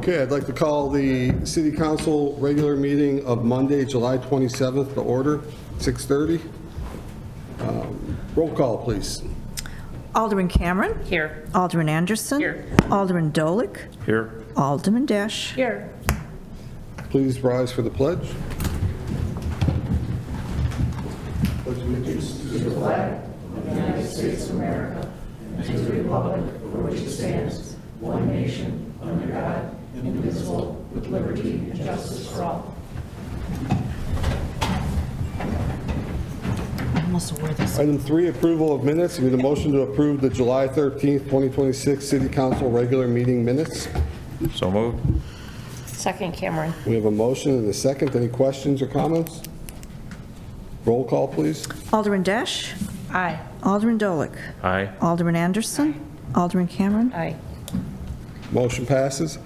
Okay, I'd like to call the City Council regular meeting of Monday, July 27th to order, 6:30. Roll call, please. Alderman Cameron. Here. Alderman Anderson. Here. Alderman Dolick. Here. Alderman Dash. Here. Please rise for the pledge. Pledge allegiance to the flag. Almost aware this. Item 3, approval of minutes. We need a motion to approve the July 13th, 2026 City Council regular meeting minutes. So moved. Second, Cameron. We have a motion and a second. Any questions or comments? Roll call, please. Alderman Dash. Aye. Alderman Dolick. Aye. Alderman Anderson. Alderman Cameron. Aye. Motion passes.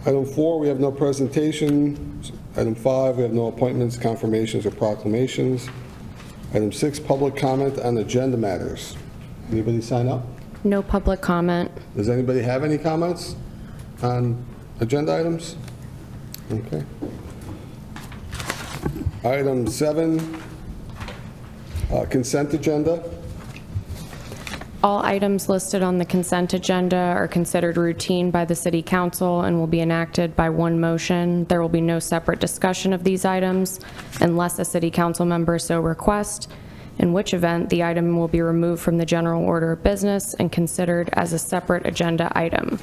Item 4, we have no presentation. Item 5, we have no appointments, confirmations, or proclamations. Item 6, public comment on agenda matters. Anybody sign up? No public comment. Does anybody have any comments on agenda items? Okay. Item 7, consent agenda. All items listed on the consent agenda are considered routine by the City Council and will be enacted by one motion. There will be no separate discussion of these items unless a City Council member so requests, in which event the item will be removed from the general order of business and considered as a separate agenda item.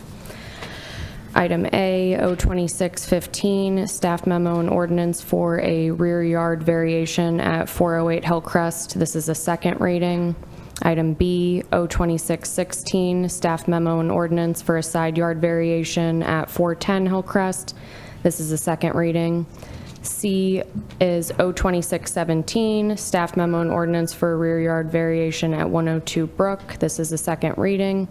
Item A, 02615, staff memo and ordinance for a rear yard variation at 408 Hillcrest. This is a second reading. Item B, 02616, staff memo and ordinance for a side yard variation at 410 Hillcrest. This is a second reading. C is 02617, staff memo and ordinance for a rear yard variation at 102 Brook. This is a second reading.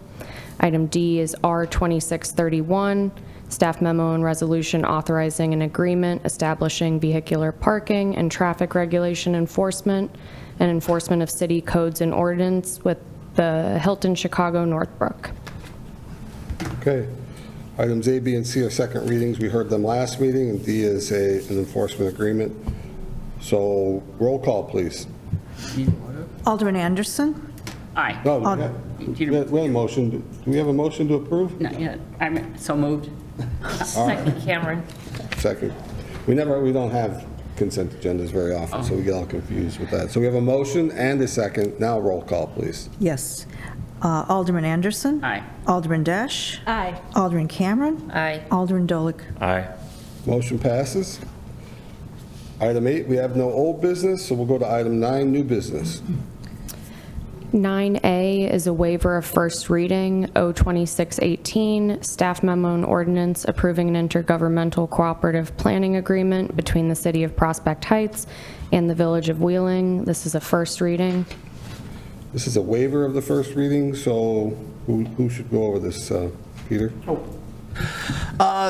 Item D is R2631, staff memo and resolution authorizing an agreement establishing vehicular parking and traffic regulation enforcement and enforcement of city codes and ordinance with the Hilton Chicago Northbrook. Okay. Items A, B, and C are second readings. We heard them last meeting, and D is an enforcement agreement. So roll call, please. Alderman Anderson. Aye. No, we have a motion. Do we have a motion to approve? Not yet. I'm so moved. Second, Cameron. Second. We don't have consent agendas very often, so we get all confused with that. So we have a motion and a second. Now roll call, please. Yes. Alderman Anderson. Aye. Alderman Dash. Aye. Alderman Cameron. Aye. Alderman Dolick. Aye. Motion passes. Item 8, we have no old business, so we'll go to item 9, new business. 9A is a waiver of first reading, 02618, staff memo and ordinance approving an intergovernmental cooperative planning agreement between the City of Prospect Heights and the Village of Wheeling. This is a first reading. This is a waiver of the first reading, so who should go over this, Peter?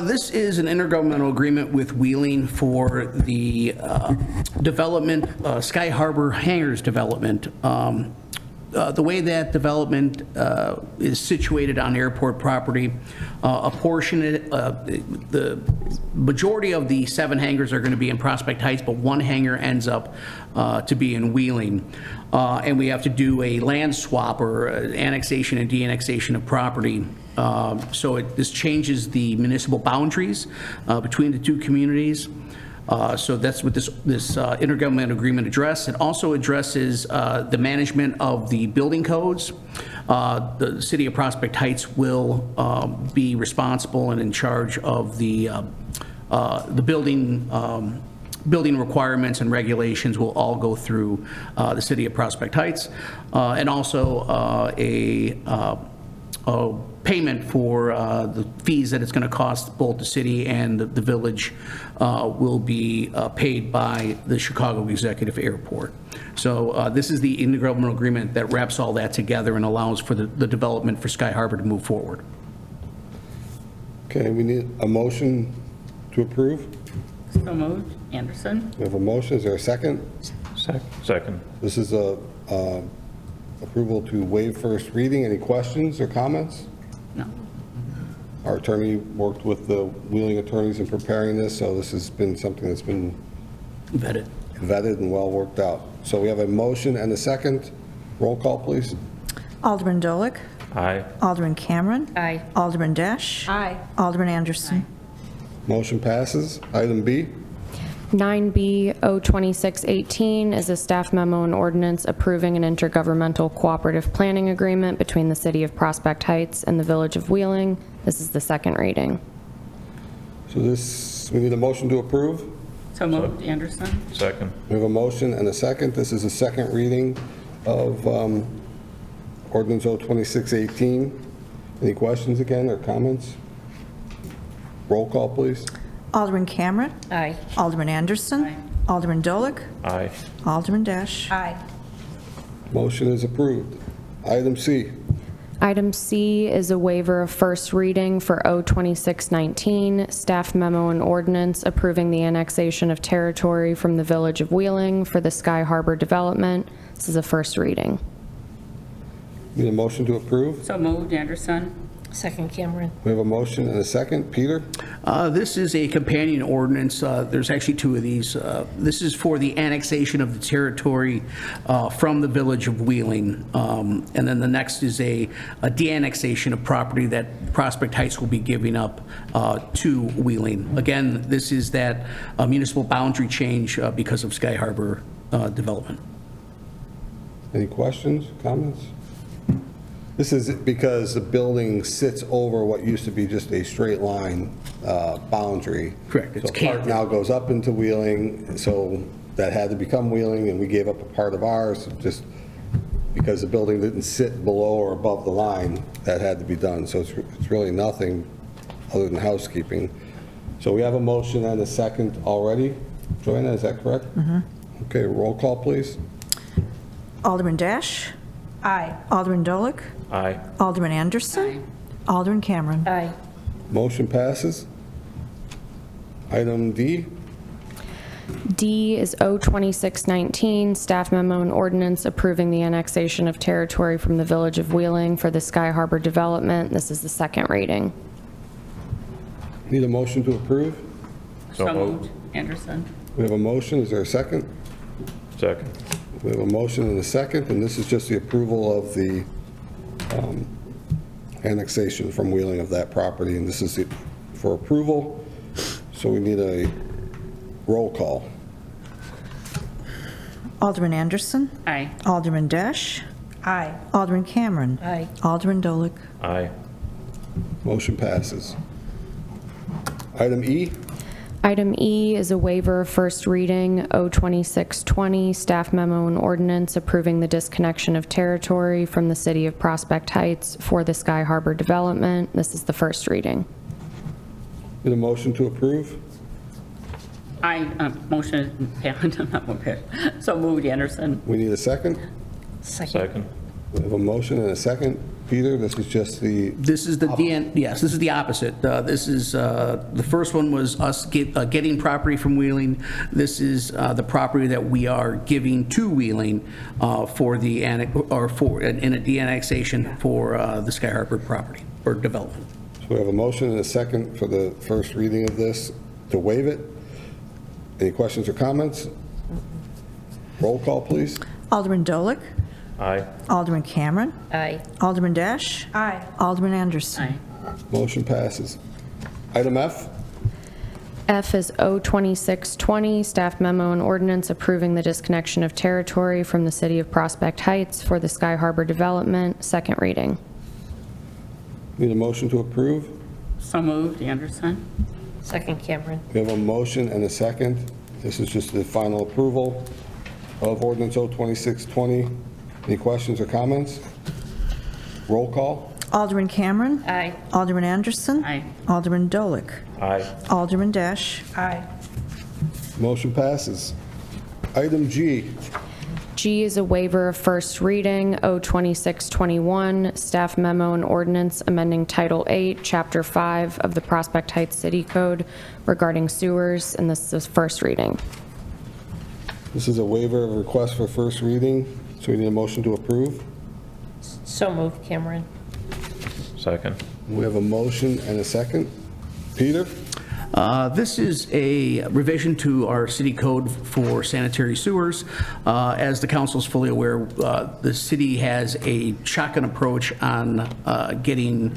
This is an intergovernmental agreement with Wheeling for the development, Sky Harbor Hangars development. The way that development is situated on airport property, a portion, the majority of the 7 hangars are going to be in Prospect Heights, but 1 hangar ends up to be in Wheeling. And we have to do a land swap or annexation and de-annexation of property. So this changes the municipal boundaries between the two communities. So that's what this intergovernmental agreement addresses. It also addresses the management of the building codes. The City of Prospect Heights will be responsible and in charge of the building requirements and regulations will all go through the City of Prospect Heights, and also a payment for the fees that it's going to cost both the city and the village will be paid by the Chicago Executive Airport. So this is the intergovernmental agreement that wraps all that together and allows for the development for Sky Harbor to move forward. Okay, we need a motion to approve. So moved. Anderson. We have a motion. Is there a second? Second. This is a approval to waive first reading. Any questions or comments? No. Our attorney worked with the Wheeling attorneys in preparing this, so this has been something that's been Vetted. vetted and well worked out. So we have a motion and a second. Roll call, please. Alderman Dolick. Aye. Alderman Cameron. Aye. Alderman Dash. Aye. Alderman Anderson. Motion passes. Item B. 9B 02618 is a staff memo and ordinance approving an intergovernmental cooperative planning agreement between the City of Prospect Heights and the Village of Wheeling. This is the second reading. So this, we need a motion to approve. So moved, Anderson. Second. We have a motion and a second. This is a second reading of ordinance 02618. Any questions again or comments? Roll call, please. Alderman Cameron. Aye. Alderman Anderson. Aye. Alderman Dolick. Aye. Alderman Dash. Aye. Motion is approved. Item C. Item C is a waiver of first reading for 02619, staff memo and ordinance approving the annexation of territory from the Village of Wheeling for the Sky Harbor development. This is a first reading. Need a motion to approve. So moved, Anderson. Second, Cameron. We have a motion and a second. Peter? This is a companion ordinance. There's actually two of these. This is for the annexation of the territory from the Village of Wheeling. And then the next is a de-annexation of property that Prospect Heights will be giving up to Wheeling. Again, this is that municipal boundary change because of Sky Harbor development. Any questions, comments? This is because the building sits over what used to be just a straight line boundary. Correct, it's So part canted. now goes up into Wheeling, so that had to become Wheeling, and we gave up a part of ours, just because the building didn't sit below or above the line, that had to be done. So it's really nothing other than housekeeping. So we have a motion and a second already. Joanna, is that correct? Mm-hmm. Okay, roll call, please. Alderman Dash. Aye. Alderman Dolick. Aye. Alderman Anderson. Alderman Cameron. Aye. Motion passes. Item D. D is 02619, staff memo and ordinance approving the annexation of territory from the Village of Wheeling for the Sky Harbor development. This is the second reading. Need a motion to approve? So moved, Anderson. We have a motion. Is there a second? Second. We have a motion and a second, and this is just the approval of the annexation from Wheeling of that property, and this is for approval. So we need a roll call. Alderman Anderson. Aye. Alderman Dash. Aye. Alderman Cameron. Aye. Alderman Dolick. Aye. Motion passes. Item E. Item E is a waiver of first reading, 02620, staff memo and ordinance approving the disconnection of territory from the City of Prospect Heights for the Sky Harbor development. This is the first reading. Need a motion to approve? Aye. Motion, not okay. So moved, Anderson. We need a second? Second. We have a motion and a second. Peter, this is just the, This is the, yes, this is the opposite. This is, the first one was us getting property from Wheeling. This is the property that we are giving to Wheeling for the, in a de-annexation for the Sky Harbor property or development. so we have a motion and a second for the first reading of this to waive it. Any questions or comments? Roll call, please. Alderman Dolick. Aye. Alderman Cameron. Aye. Alderman Dash. Aye. Alderman Anderson. Aye. Motion passes. Item F. F is 02620, staff memo and ordinance approving the disconnection of territory from the City of Prospect Heights for the Sky Harbor development, second reading. Need a motion to approve? So moved, Anderson. Second, Cameron. We have a motion and a second. This is just the final approval of ordinance 02620. Any questions or comments? Roll call. Alderman Cameron. Aye. Alderman Anderson. Aye. Alderman Dolick. Aye. Alderman Dash. Aye. Motion passes. Item G. G is a waiver of first reading, 02621, staff memo and ordinance amending Title 8, Chapter 5 of the Prospect Heights City Code regarding sewers, and this is first reading. This is a waiver of request for first reading, so we need a motion to approve. So moved, Cameron. Second. We have a motion and a second. Peter? This is a revision to our city code for sanitary sewers. As the council is fully aware, the city has a shotgun approach on getting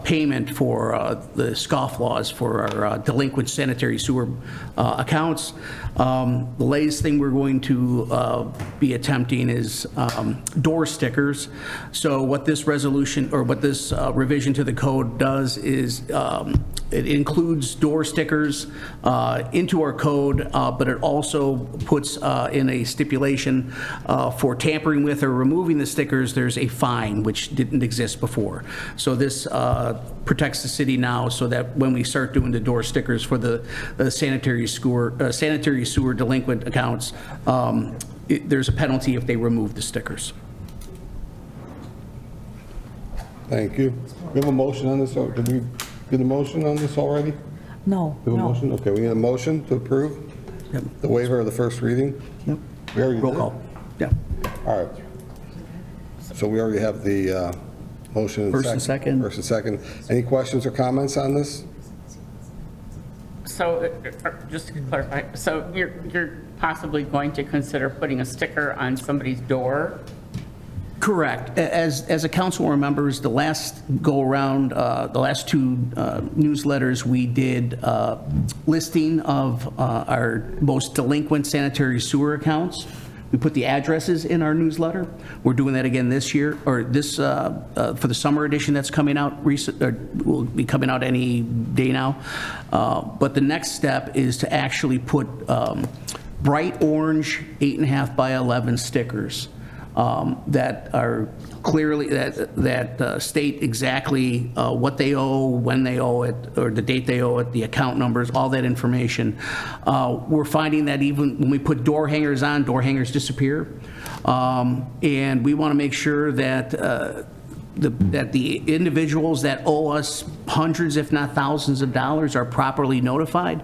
payment for the scofflaws for our delinquent sanitary sewer accounts. The latest thing we're going to be attempting is door stickers. So what this resolution, or what this revision to the code does is it includes door stickers into our code, but it also puts in a stipulation for tampering with or removing the stickers, there's a fine, which didn't exist before. So this protects the city now, so that when we start doing the door stickers for the sanitary sewer delinquent accounts, there's a penalty if they remove the stickers. Thank you. We have a motion on this, or did we get a motion on this already? No, We have a no. motion? Okay, we need a motion to approve Yep. the waiver of the first reading? Yep. We already Roll did? call. Yeah. All right. So we already have the motion and First and second. First and second. Any questions or comments on this? So, just to clarify, so you're possibly going to consider putting a sticker on somebody's door? Correct. As a council remembers, the last go-around, the last two newsletters, we did listing of our most delinquent sanitary sewer accounts. We put the addresses in our newsletter. We're doing that again this year, or this, for the summer edition that's coming out, will be coming out any day now. But the next step is to actually put bright orange 8.5 by 11 stickers that are clearly, that state exactly what they owe, when they owe it, or the date they owe it, the account numbers, all that information. We're finding that even when we put door hangers on, door hangers disappear. And we want to make sure that that the individuals that owe us hundreds, if not thousands of dollars are properly notified.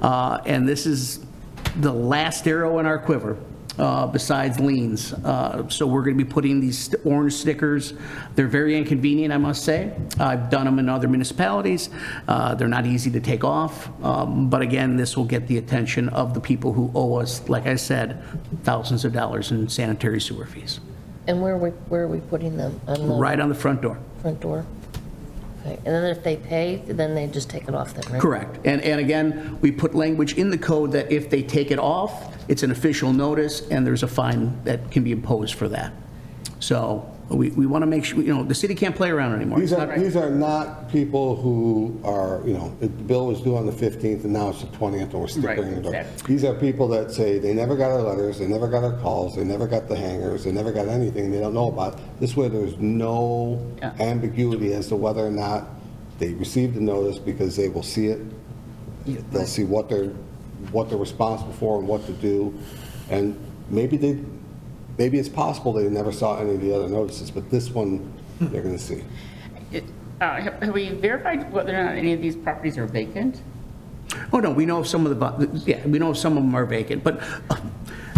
And this is the last arrow in our quiver. Besides liens. So we're going to be putting these orange stickers. They're very inconvenient, I must say. I've done them in other municipalities. They're not easy to take off. But again, this will get the attention of the people who owe us, like I said, thousands of dollars in sanitary sewer fees. And where are we putting them? On the Right on the front door. front door? Okay, and then if they pay, then they just take it off then, right? Correct. And again, we put language in the code that if they take it off, it's an official notice, and there's a fine that can be imposed for that. So we want to make sure, the city can't play around anymore. These are not people who are, the bill was due on the 15th, and now it's the 20th, and we're stickering it. exactly. These are people that say they never got our letters, they never got our calls, they never got the hangers, they never got anything they don't know about. This way, there's no Yeah. ambiguity as to whether or not they received the notice, because they will see it. They'll see what they're responsible for and what to do. And maybe it's possible they never saw any of the other notices, but this one, they're going to see. Have we verified whether or not any of these properties are vacant? Oh, no, we know some of we know some of them are vacant, but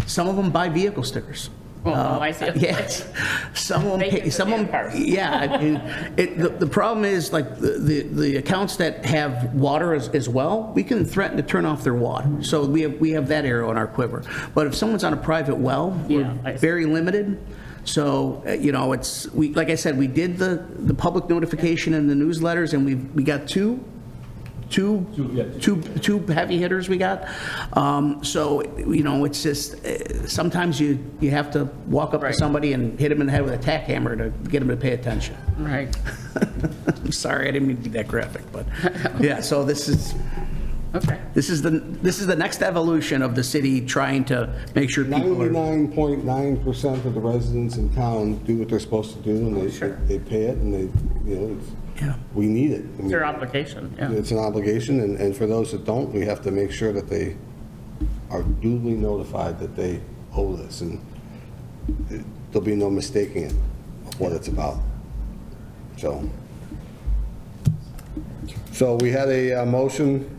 some of them buy vehicle stickers. Well, I see. Yes, some of them, Vacant some of for them, cars. yeah. The problem is, like, the accounts that have water as well, we can threaten to turn off their water. So we have that arrow in our quiver. But if someone's on a private well, Yeah, I we're see. very limited. So, like I said, we did the public notification in the newsletters, and we got two heavy hitters we got. So, it's just, sometimes you have to walk up to Right. somebody and hit them in the head with a tack hammer to get them to pay attention. Right. I'm sorry, I didn't mean to be that graphic, but, yeah, so this is Okay. the next evolution of the city trying to make sure people are. 99.9% of the residents in town do what they're supposed to do, and they pay it, and Yeah. we need it. I It's mean, their obligation, yeah. It's an obligation, and for those that don't, we have to make sure that they are duly notified that they owe this, and there'll be no mistaking it of what it's about. So we had a motion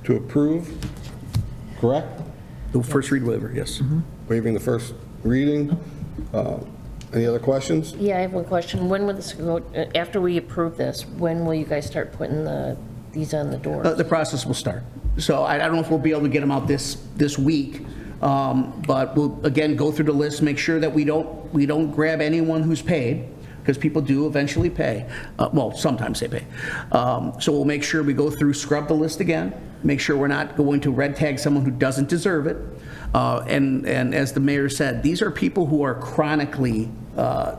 to approve, correct? The first read waiver, yes. Waiving the first reading. Any other questions? Yeah, I have one question. When will this go, after we approve this, when will you guys start putting these on the doors? The process will start. So I don't know if we'll be able to get them out this week, but we'll, again, go through the list, make sure that we don't grab anyone who's paid, because people do eventually pay. Well, sometimes they pay. So we'll make sure we go through, scrub the list again, make sure we're not going to red tag someone who doesn't deserve it. And as the mayor said, these are people who are chronically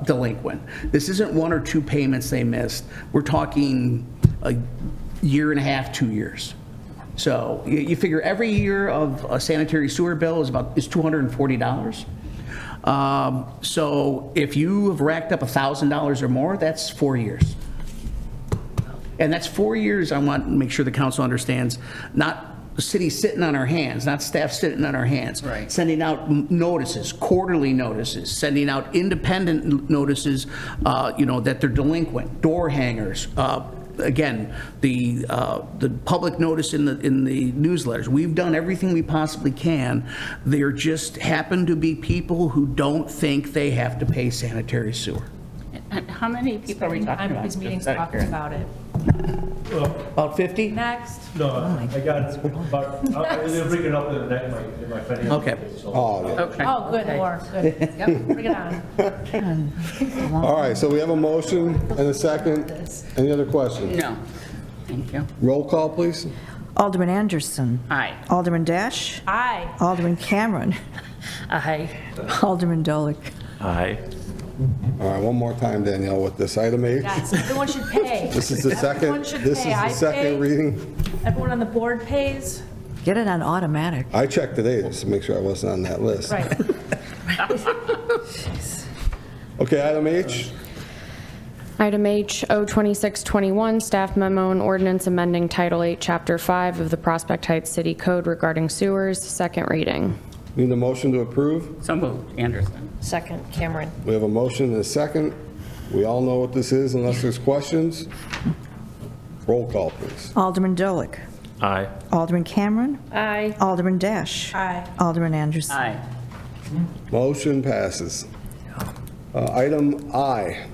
delinquent. This isn't 1 or 2 payments they missed. We're talking a year and a half, 2 years. So you figure every year of a sanitary sewer bill is $240. So if you have racked up $1,000 or more, that's 4 years. And that's 4 years, I want to make sure the council understands, not the city sitting on our hands, not staff sitting on our hands. Right. Sending out notices, quarterly notices, sending out independent notices, that they're delinquent, door hangers. Again, the public notice in the newsletters. We've done everything we possibly can. There just happen to be people who don't think they have to pay sanitary sewer. And how many people are we talking about? These meetings Just out of talking curiosity. about it. About 50? Next. No, I got about, they'll bring it up in my financial. Okay. So- Oh, yeah. Okay. Oh, good, Laura, good. Yep, bring it on. All right, so we have a motion and a second. Any other questions? No, thank you. Roll call, please. Alderman Anderson. Aye. Alderman Dash. Aye. Alderman Cameron. Aye. Alderman Dolick. Aye. All right, one more time, Danielle, with this item H. Yes, everyone should pay. This is the second, Everyone should this is pay. the I second pay. reading. Everyone on the board pays. Get it on automatic. I checked today just to make sure I wasn't on that list. Right. Okay, item H. Item H, O2621, staff memo and ordinance amending Title 8, Chapter 5 of the Prospect Heights City Code regarding sewers, second reading. Need a motion to approve? So moved, Anderson. Second, Cameron. We have a motion and a second. We all know what this is unless there's questions. Roll call, please. Alderman Dolick. Aye. Alderman Cameron. Aye. Alderman Dash. Aye. Alderman Anderson. Aye. Motion passes. Item I.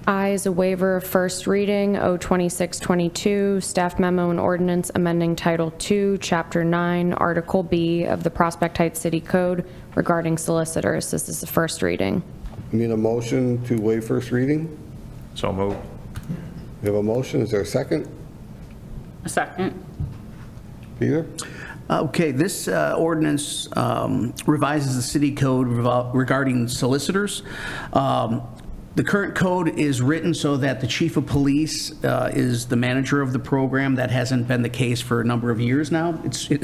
I is a waiver of first reading, O2622, staff memo and ordinance amending Title 2, Chapter 9, Article B of the Prospect Heights City Code regarding solicitors. This is the first reading. Need a motion to waive first reading? So moved. We have a motion. Is there a second? A second. Peter? Okay, this ordinance revises the city code regarding solicitors. The current code is written so that the chief of police is the manager of the program. That hasn't been the case for a number of years now. You see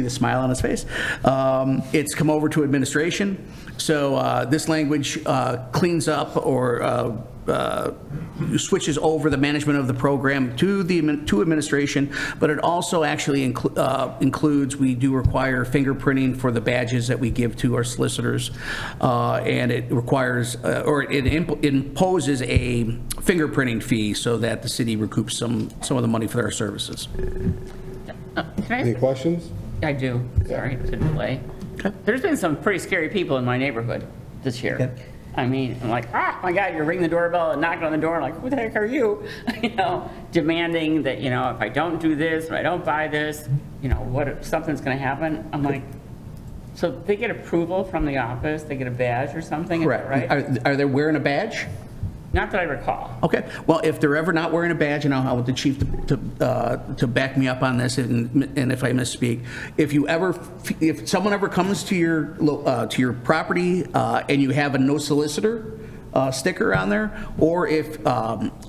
the smile on his face? It's come over to administration. So this language cleans up or switches over the management of the program to administration, but it also actually includes, we do require fingerprinting for the badges that we give to our solicitors, and it requires, or it imposes a fingerprinting fee so that the city recoups some of the money for their services. Can Any I, questions? I do, sorry to delay. There's been some pretty scary people in my neighborhood this year. Okay. I mean, I'm like, oh my God, you're ringing the doorbell and knocking on the door. I'm like, who the heck are you? Demanding that, if I don't do this, if I don't buy this, what if something's going to happen? I'm like, so they get approval from the office, they get a badge or something, is that Correct. right? Are they wearing a badge? Not that I recall. Okay, well, if they're ever not wearing a badge, and I want the chief to back me up on this, and if I misspeak, if someone ever comes to your property and you have a no solicitor sticker on there, or if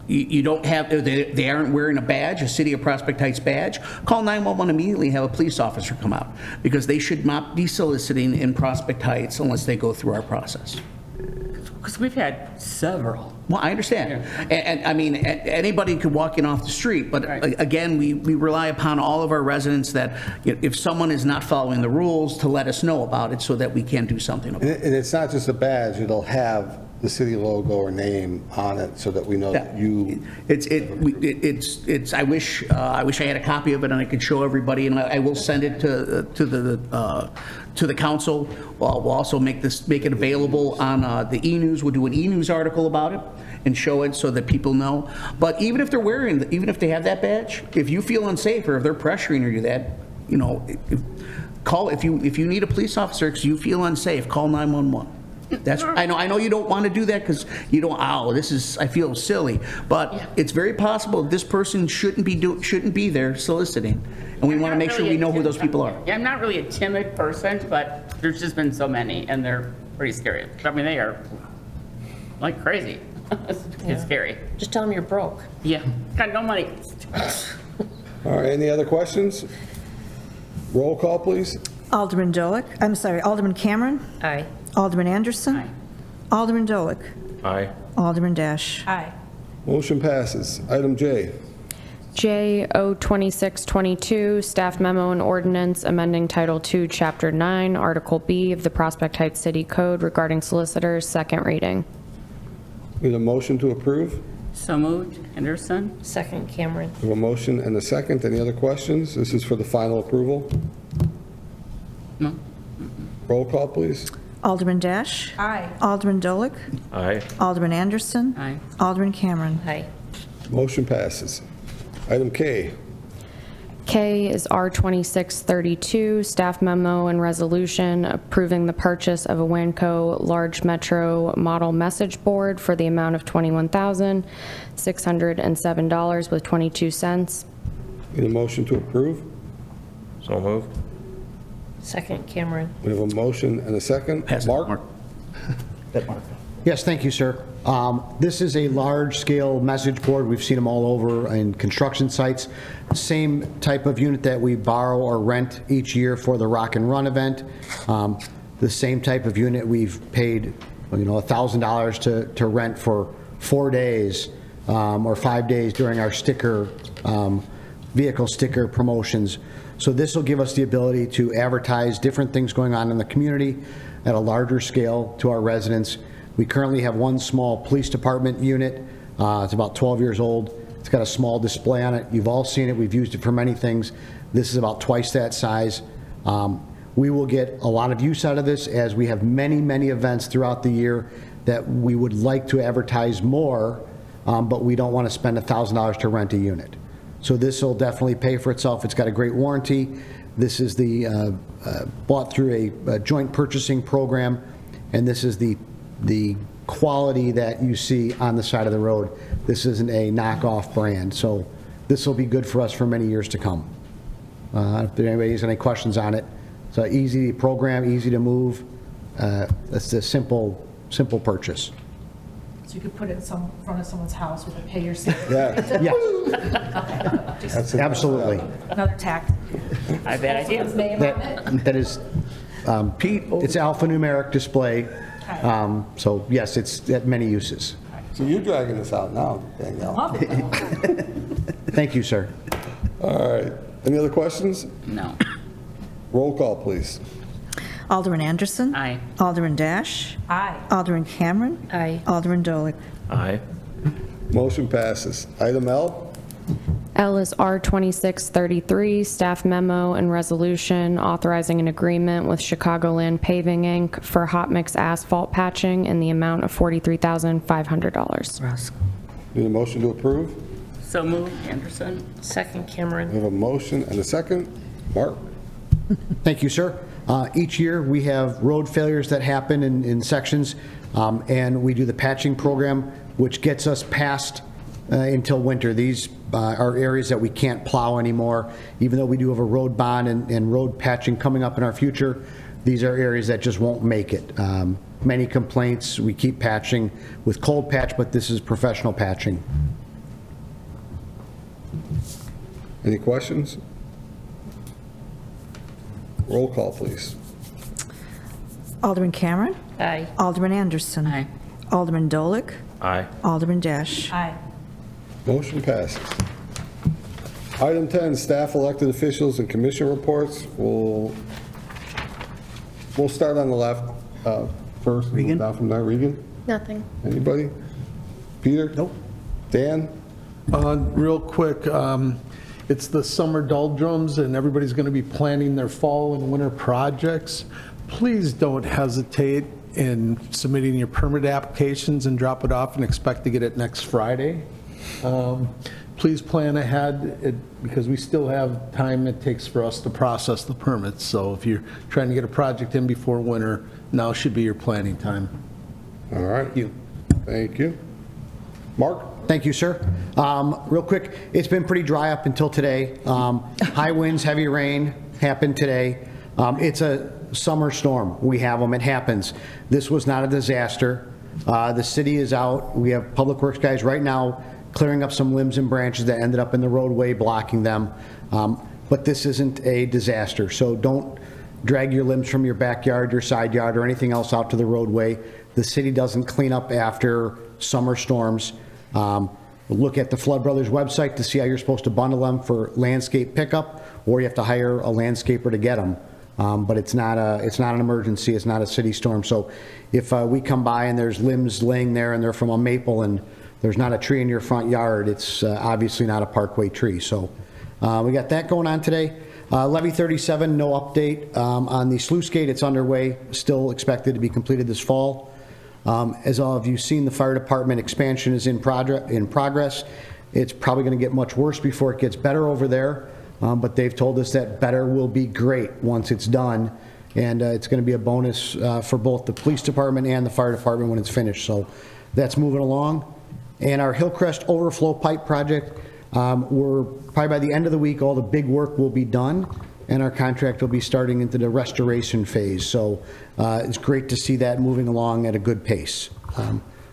you don't have, they aren't wearing a badge, a City of Prospect Heights badge, call 911 immediately and have a police officer come out, because they should not be soliciting in Prospect Heights unless they go through our process. Because we've had several. Well, I understand. Yeah. And I mean, anybody could walk in off the street, but Right. again, we rely upon all of our residents that if someone is not following the rules, to let us know about it so that we can do something about it. And it's not just a badge. It'll have the city logo or name on it so that we know that you, I wish I had a copy of it and I could show everybody, and I will send it to the council. We'll also make it available on the e-news. We'll do an e-news article about it and show it so that people know. But even if they have that badge, if you feel unsafe or if they're pressuring you that, you know, call, if you need a police officer because you feel unsafe, call 911. I know you don't want to do that because you don't, I feel silly, but it's very possible this person shouldn't be there soliciting, and we want to make sure we know who those people are. Yeah, I'm not really a timid person, but there's just been so many, and they're pretty scary. I mean, they are like crazy. It's scary. Just tell them you're broke. Yeah, got no money. all right, any other questions? Roll call, please. Alderman Alderman Cameron. Aye. Alderman Anderson. Aye. Alderman Dolick. Aye. Alderman Dash. Aye. Motion passes. Item J. J 02622, staff memo and ordinance amending Title II, Chapter 9, Article B of the Prospect Heights City Code regarding solicitors, second reading. Need a motion to approve? So moved. Anderson? Second, Cameron. We have a motion and a second. Any other questions? This is for the final approval. No? Roll call, please. Alderman Dash. Aye. Alderman Dolick. Aye. Alderman Anderson. Aye. Alderman Cameron. Aye. Motion passes. Item K. K is R 2632, staff memo and resolution approving the purchase of a Wanco large metro model message board for the amount of $21,607 with 22 cents. Need a motion to approve? So moved. Second, Cameron. We have a motion and a second. Pass it, Mark? Yes, thank you, sir. This is a large-scale message board. We've seen them all over in construction sites. Same type of unit that we borrow or rent each year for the Rock and Run event. The same type of unit we've paid, $1,000 to rent for 4 days or 5 days during our vehicle sticker promotions. So this will give us the ability to advertise different things going on in the community at a larger scale to our residents. We currently have one small police department unit. It's about 12 years old. It's got a small display on it. You've all seen it. We've used it for many things. This is about twice that size. We will get a lot of use out of this as we have many, many events throughout the year that we would like to advertise more, but we don't want to spend $1,000 to rent a unit. So this will definitely pay for itself. It's got a great warranty. This is the bought through a joint purchasing program, and this is the quality that you see on the side of the road. This isn't a knockoff brand, so this will be good for us for many years to come. If anybody has any questions on it, it's an easy program, easy to move. It's a simple purchase. So you could put it in front of someone's house with a pay yourself. Yeah. Yes, Just absolutely. another tactic. I bet I do. Someone's name on it. That is, Pete, it's alphanumeric display. So yes, it's at many uses. So you're dragging this out now, Danielle. Love it. Thank you, sir. All right. Any other questions? No. Roll call, please. Alderman Anderson. Aye. Alderman Dash. Aye. Alderman Cameron. Aye. Alderman Dolick. Aye. Motion passes. Item L. L is R 2633, staff memo and resolution authorizing an agreement with Chicagoland Paving, Inc. for hot mix asphalt patching in the amount of $43,500. Need a motion to approve? So moved. Anderson? Second, We Cameron. have a motion and a second. Mark? Thank you, sir. Each year, we have road failures that happen in sections, and we do the patching program, which gets us past until winter. These are areas that we can't plow anymore. Even though we do have a road bond and road patching coming up in our future, these are areas that just won't make it. Many complaints, we keep patching with cold patch, but this is professional patching. Any questions? Roll call, please. Alderman Cameron. Aye. Alderman Anderson. Aye. Alderman Dolick. Aye. Alderman Dash. Aye. Motion passes. Item 10, staff elected officials and commission reports. We'll start on the left first. and move Regan? Down from there. Regan? Nothing. Anybody? Peter? Nope. Dan? Real quick, it's the summer doldrums, and everybody's going to be planning their fall and winter projects. Please don't hesitate in submitting your permit applications and drop it off and expect to get it next Friday. Please plan ahead, because we still have time it takes for us to process the permits. So if you're trying to get a project in before winter, now should be your planning time. All right. Thank you. Mark? Thank you, sir. Real quick, it's been pretty dry up until today. High winds, heavy rain happened today. It's a summer storm. We have them. It happens. This was not a disaster. The city is out. We have public works guys right now clearing up some limbs and branches that ended up in the roadway, blocking them. But this isn't a disaster. So don't drag your limbs from your backyard, your side yard, or anything else out to the roadway. The city doesn't clean up after summer storms. Look at the Flood Brothers website to see how you're supposed to bundle them for landscape pickup, or you have to hire a landscaper to get them. But it's not an emergency. It's not a city storm. So if we come by and there's limbs laying there and they're from a maple and there's not a tree in your front yard, it's obviously not a parkway tree. So we got that going on today. Levy 37, no update. On the sluice gate, it's underway, still expected to be completed this fall. As all of you seen, the fire department expansion is in progress. It's probably going to get much worse before it gets better over there, but they've told us that better will be great once it's done, and it's going to be a bonus for both the police department and the fire department when it's finished. So that's moving along. And our Hillcrest overflow pipe project, we're probably by the end of the week, all the big work will be done, and our contract will be starting into the restoration phase. So it's great to see that moving along at a good pace.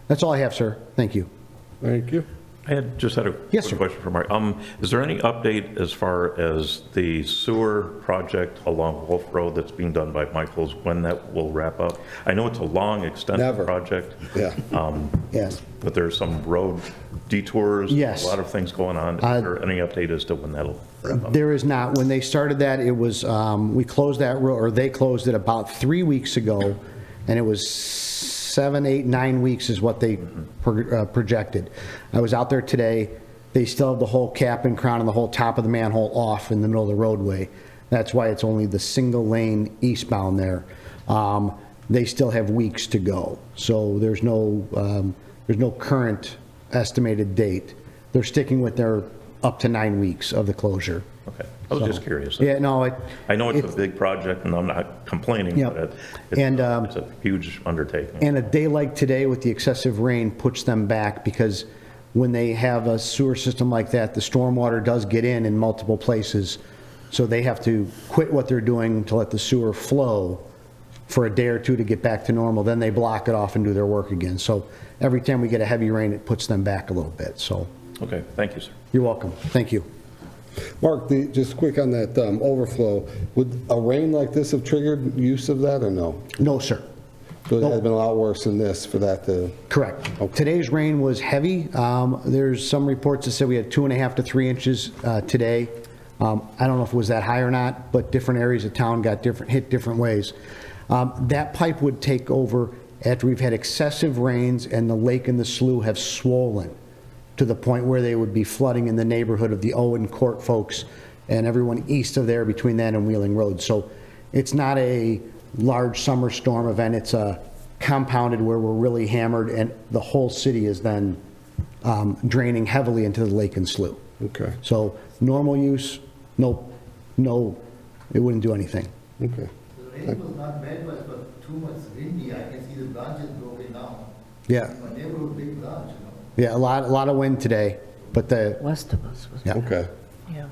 That's all I have, sir. Thank you. Thank you. I just had a Yes, quick sir. question for Mark. Is there any update as far as the sewer project along Wolf Road that's being done by Michaels, when that will wrap up? I know it's a long, extensive Never. project. Yeah. Yes. But there's some road detours. Yes. A lot of things going on. Is there any update as to when that'll wrap up? There is not. When they started that, it was, we closed that road, or they closed it about 3 weeks ago, and it was 7, 8, 9 weeks is what they projected. I was out there today. They still have the whole cap and crown and the whole top of the manhole off in the middle of the roadway. That's why it's only the single lane eastbound there. They still have weeks to go. So there's no current estimated date. They're sticking with their up to 9 weeks of the closure. Okay. I was just curious. Yeah, no, I know it's a big project, and I'm not complaining, Yep. but it's a huge undertaking. And a day like today with the excessive rain puts them back, because when they have a sewer system like that, the stormwater does get in multiple places. So they have to quit what they're doing to let the sewer flow for a day or two to get back to normal. Then they block it off and do their work again. So every time we get a heavy rain, it puts them back a little bit. So Okay, thank you, sir. you're welcome. Thank you. Mark, just quick on that overflow, would a rain like this have triggered use of that or no? No, sir. So it had been a lot worse than this for that to... Correct. Today's rain was heavy. There's some reports that said we had 2.5 to 3 inches today. I don't know if it was that high or not, but different areas of town got hit different ways. That pipe would take over after we've had excessive rains and the lake and the slough have swollen to the point where they would be flooding in the neighborhood of the Owen Court folks and everyone east of there between that and Wheeling Road. So it's not a large summer storm event. It's a compounded where we're really hammered, and the whole city is then draining heavily into the lake and slough. Okay. So normal use, no, it wouldn't do anything. Okay. The rain was not bad, but it was too much windy. I can see the branches broken down. Yeah, My neighborhood, big branch, yeah, a lot of wind today, but West of us was, yeah. Okay. yeah.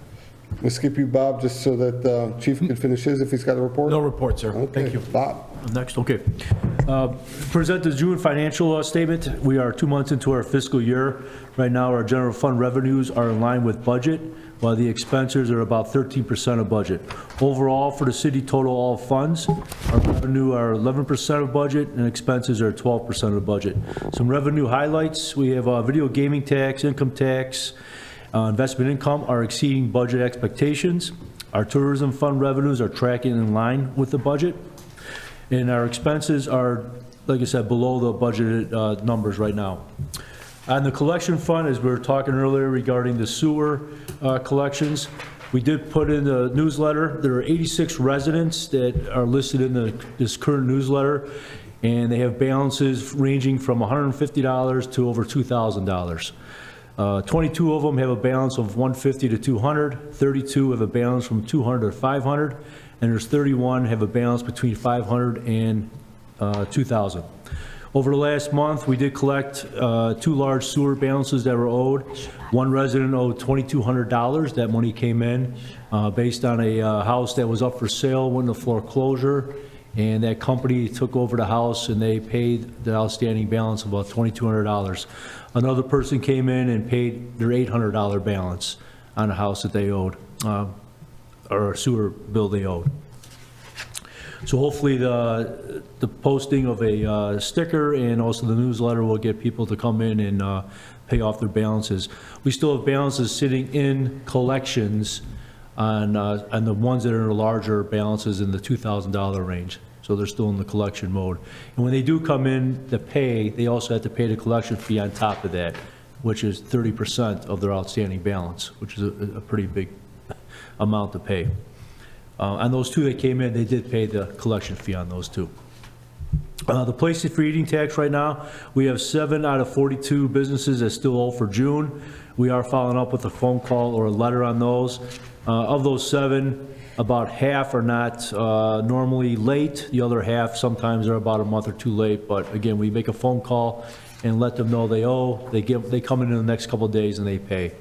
We'll skip you, Bob, just so that Chief can finish his if he's got a report. No report, sir. Okay. Thank you. Bob. Next, okay. Present the June financial statement. We are 2 months into our fiscal year. Right now, our general fund revenues are in line with budget, while the expenses are about 13% of budget. Overall, for the city total all funds, our revenue are 11% of budget and expenses are 12% of budget. Some revenue highlights: we have video gaming tax, income tax, investment income are exceeding budget expectations. Our tourism fund revenues are tracking in line with the budget. And our expenses are like I said, below the budgeted numbers right now. On the collection fund, as we were talking earlier regarding the sewer collections, we did put in the newsletter. There are 86 residents that are listed in this current newsletter, and they have balances ranging from $150 to over $2,000. 22 of them have a balance of $150 to $200, 32 have a balance from $200 to $500, and there's 31 have a balance between $500 and $2,000. Over the last month, we did collect 2 large sewer balances that were owed. One resident owed $2,200. That money came in based on a house that was up for sale, went into foreclosure, and that company took over the house and they paid the outstanding balance of about $2,200. Another person came in and paid their $800 balance on a house that they owed, or a sewer bill they owed. So hopefully the posting of a sticker and also the newsletter will get people to come in and pay off their balances. We still have balances sitting in collections on the ones that are the larger balances in the $2,000 range. So they're still in the collection mode. And when they do come in to pay, they also have to pay the collection fee on top of that, which is 30% of their outstanding balance, which is a pretty big amount to pay. On those 2 that came in, they did pay the collection fee on those 2. The places for eating tax right now, we have 7 out of 42 businesses that still owe for June. We are following up with a phone call or a letter on those. Of those 7, about half are not normally late. The other half sometimes are about a month or 2 late. But again, we make a phone call and let them know they owe. They come in the next couple of days and they pay.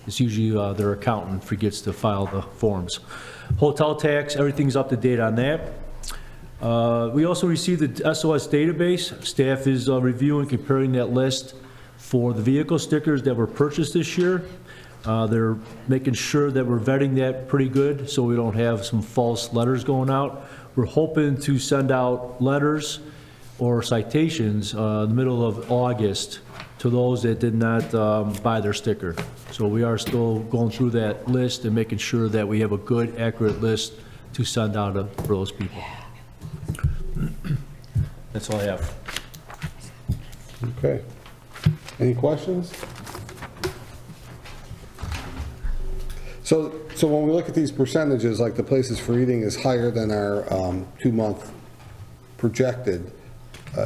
It's usually their accountant forgets to file the forms. Hotel tax, everything's up to date on that. We also received the SOS database. Staff is reviewing, comparing that list for the vehicle stickers that were purchased this year. They're making sure that we're vetting that pretty good so we don't have some false letters going out. We're hoping to send out letters or citations in the middle of August to those that did not buy their sticker. So we are still going through that list and making sure that we have a good, accurate list to send out for those people. That's all I have. Okay. Any questions? So when we look at these percentages, like the places for eating is higher than our 2-month projected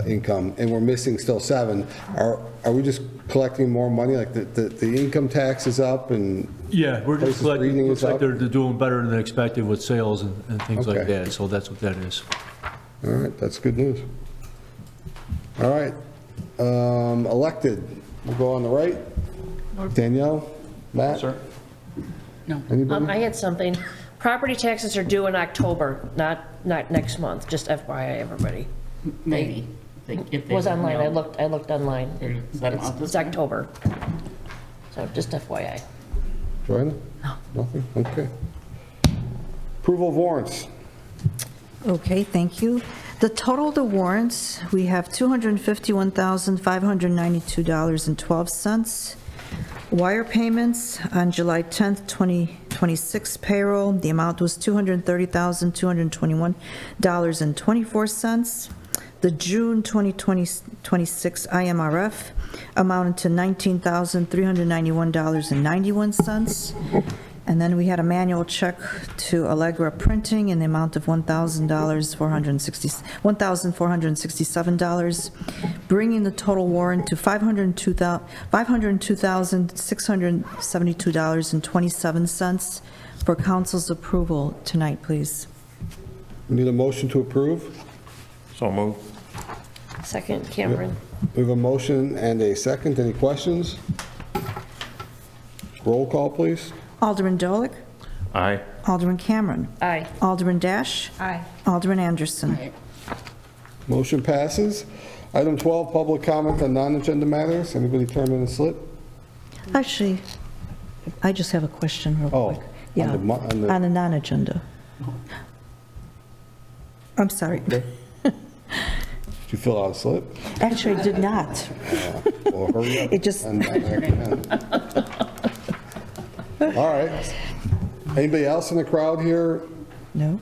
income, and we're missing still 7, are we just collecting more money, like the income tax is up and Yeah, we're just places for collecting, eating looks is like up? they're doing better than expected with sales and things like Okay. that, so that's what that is. All right, that's good news. All right, elected, we'll go on the right. Danielle, Matt? Sir? No. Anybody? I had something. Property taxes are due in October, not next month, just FYI, everybody. Maybe. If It they was online, I know. looked online. Is that a month this It's October. So just FYI. Joanna? No. Nothing? Okay. Approval of warrants. Okay, thank you. The total of the warrants, we have $251,592.12. Wire payments on July 10th, 2026 payroll, the amount was $230,221.24. The June 2026 IMRF amounted to $19,391.91. And then we had a manual check to Allegra Printing in the amount of $1,467, bringing the total warrant to $502,672.27 for council's approval tonight, please. We need a motion to approve. So moved. Second, Cameron. We have a motion and a second. Any questions? Roll call, please. Alderman Dolick? Aye. Alderman Cameron? Aye. Alderman Dash? Aye. Alderman Anderson? Motion passes. Item 12, public comment on non-agenda matters. Anybody turn in a slip? Actually, I just have a question real Oh, quick. Yeah, on the- on the non-agenda. I'm sorry. Did you fill out a slip? Actually, I did not. Well, hurry up. It just- and recommend. All right. Anybody else in the crowd here? No,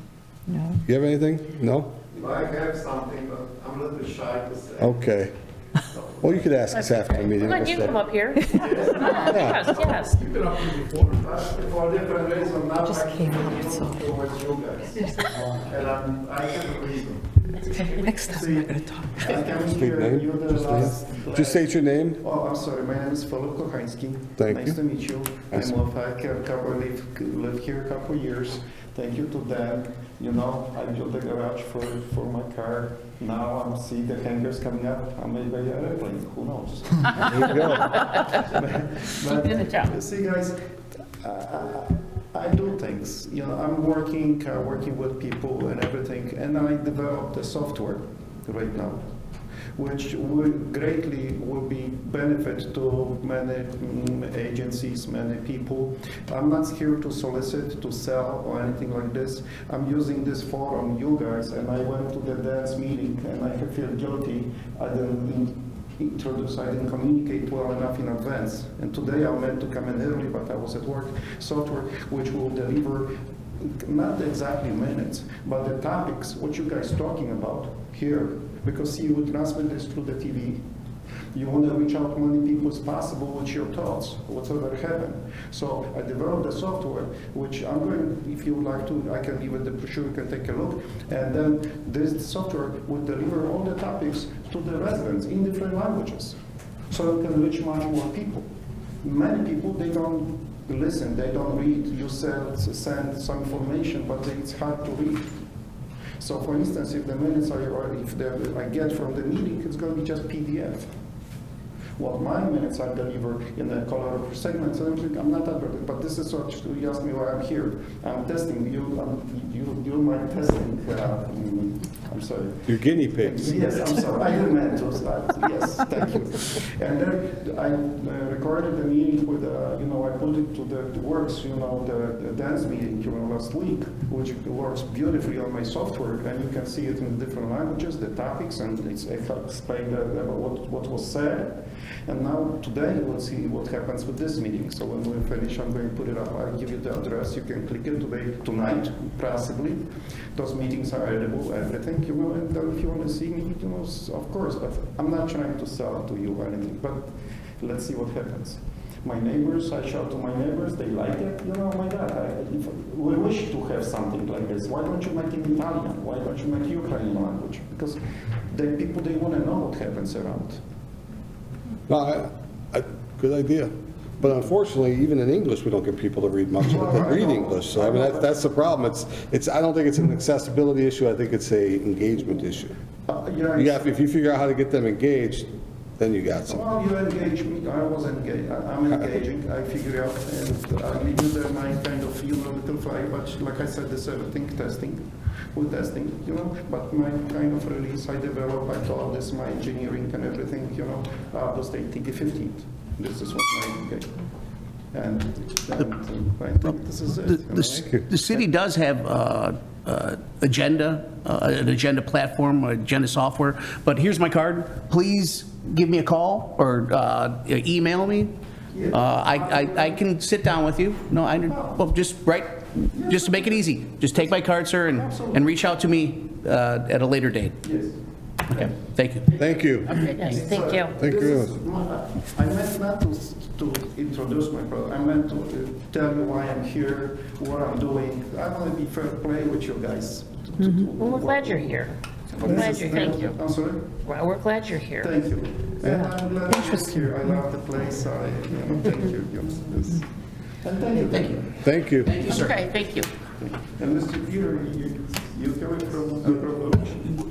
no. You have anything? No? I have something, but I'm a little bit shy to say. Okay. Well, you could ask us after the meeting. Come on, you come up here. Yes, yes. For different reasons, now Just came up, so. towards you guys. And I have a reason. Next time, I'm not going to talk. I came State here, name, you're the last. Just state your name. Oh, I'm sorry, my name is Philip Kochański. Thank Nice you. to meet you. Nice. I'm live here a couple years. Thank you to them. You know, I built a garage for my car. Now I'm see the hangers coming up. I may buy an airplane. Who knows? There you go. But, Keep doing the job. see, guys, I do things. You know, I'm working with people and everything, and I developed a software right now, which greatly will be benefit to many agencies, many people. I'm not here to solicit, to sell, or anything like this. I'm using this forum, you guys, and I went to the dance meeting, and I feel guilty. I didn't communicate well enough in advance. And today I meant to come in early, but I was at work. Software which will deliver not exactly minutes, but the topics, what you guys talking about here. Because you would transmit this through the TV. You want to reach out to many people as possible with your thoughts, whatever happened. So I developed a software, which I'm going, if you would like to, I can leave it the brochure, you can take a look. And then this software would deliver all the topics to the residents in different languages. So you can reach much more people. Many people, they don't listen, they don't read. You send some information, but it's hard to read. So for instance, if the minutes I get from the meeting, it's going to be just PDF. Well, my minutes are delivered in the color segments, and I'm not that, but this is what you asked me why I'm here. I'm testing you. You're my testing. I'm sorry. You're guinea pigs. Yes, I'm sorry. I didn't mean to. Yes, thank you. And then I recorded the meeting with, I put it to the works, the dance meeting, last week, which works beautifully on my software, and you can see it in different languages, the topics, and it's explained about what was said. And now today we'll see what happens with this meeting. So when we finish, I'm going to put it up. I'll give you the address. You can click it tonight, possibly. Those meetings are edible, everything, and then if you want to see me, of course, but I'm not trying to sell to you or anything, but let's see what happens. My neighbors, I shout to my neighbors, they like it, oh my God, we wish to have something like this. Why don't you make it in Italian? Why don't you make Ukrainian language? Because the people, they want to know what happens around. No, good idea. But unfortunately, even in English, we don't get people to read much of it. They read English. So I mean, that's the problem. I don't think it's an accessibility issue. I think it's a engagement issue. If you figure out how to get them engaged, then you got some. Well, you engage me. I was engaged. I'm engaging. I figure out, and I leave you there my kind of little fly. But like I said, this everything testing. With testing, but my kind of release I develop, I taught this, my engineering and everything, August 18th, 15th. This is what my, okay. And I think this is it. The city does have an agenda platform, agenda software, but here's my card. Please give me a call or email me. I can sit down with you. Just to make it easy, just take my card, sir, and reach out to me at a later date. Yes. Okay, thank you. Thank you. Okay, yes, thank you. Thank you. I meant not to introduce my product. I meant to tell you why I'm here, what I'm doing. I want to be fair play with you guys. Well, we're glad you're here. We're glad you're here. Thank you. I'm sorry? Well, we're glad you're here. Thank you. And I'm glad you're here. I love the place. Thank you. And thank you. Thank you. Thank you. Thank you, sir. Okay, thank you. And Mr. Peter, you coming from the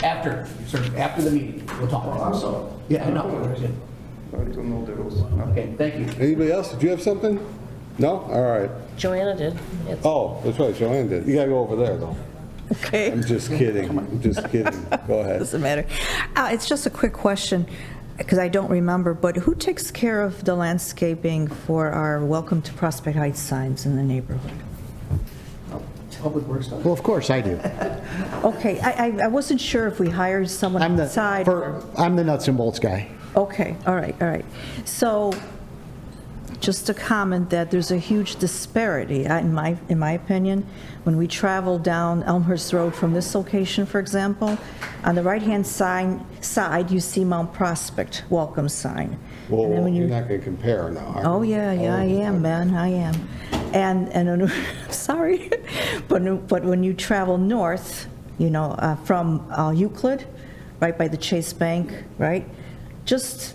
After, sir, after the meeting, we'll talk. I'm sorry. Yeah, no. I don't know the rules. Okay, thank you. Anybody else? Did you have something? No? All right. Joanna did. It's- Oh, that's right, Joanne did. You gotta go over there, though. Okay. I'm just kidding. I'm just kidding. Go ahead. Doesn't matter. It's just a quick question, because I don't remember, but who takes care of the landscaping for our Welcome to Prospect Heights signs in the neighborhood? Public Works does. Well, of course I do. Okay, I wasn't sure if we hired someone I'm outside. I'm the nuts and bolts guy. Okay, all right, all right. So just a comment that there's a huge disparity, in my opinion, when we travel down Elmhurst Road from this location, for example. On the right-hand side, you see Mount Prospect welcome sign. Well, And then when you're you- not going to compare now, are you? Oh, yeah, I am, man, I am. And sorry, but when you travel north, you know, from Euclid, right by the Chase Bank, right? Just,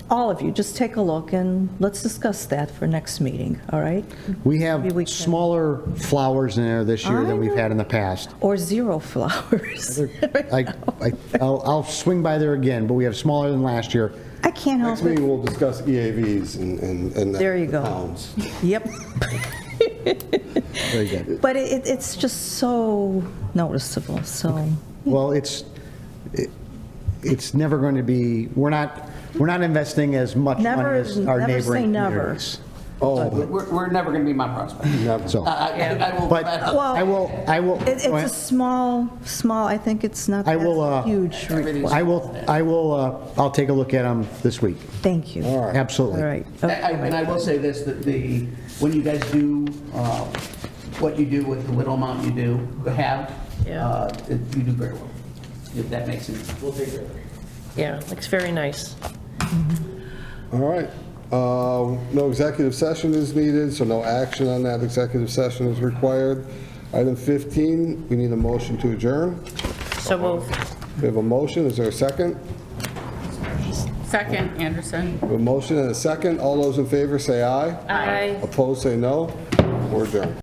all of you, just take a look and let's discuss that for next meeting, all right? We Maybe have we can- smaller flowers in there this year I than we've know. had in the past. Or zero flowers. I'll swing by there again, but we have smaller than last year. I can't Next help meeting, it. we'll discuss EAVs and There you the go. pounds. Yep. Very good. But it's just so noticeable, so. Well, it's never going to be, we're not investing as much Never- money as our never say neighboring never. communities. We're never going to be Mount Prospect. So, I will. but Well, I will. It's a small, I think it's not I that will, huge request. I'll take a look at them this week. Thank you. All right. Absolutely. All right. And I will say this, that when you guys do what you do with the little amount you do have, Yeah. you do very well. If that makes sense. We'll take care of it. Yeah, looks very nice. All right. No executive session is needed, so no action on that executive session is required. Item 15, we need a motion to adjourn. So move. We have a motion. Is there a second? Second, Anderson. We have a motion and a second. All those in favor say aye. Aye. Opposed, say no. We're adjourned.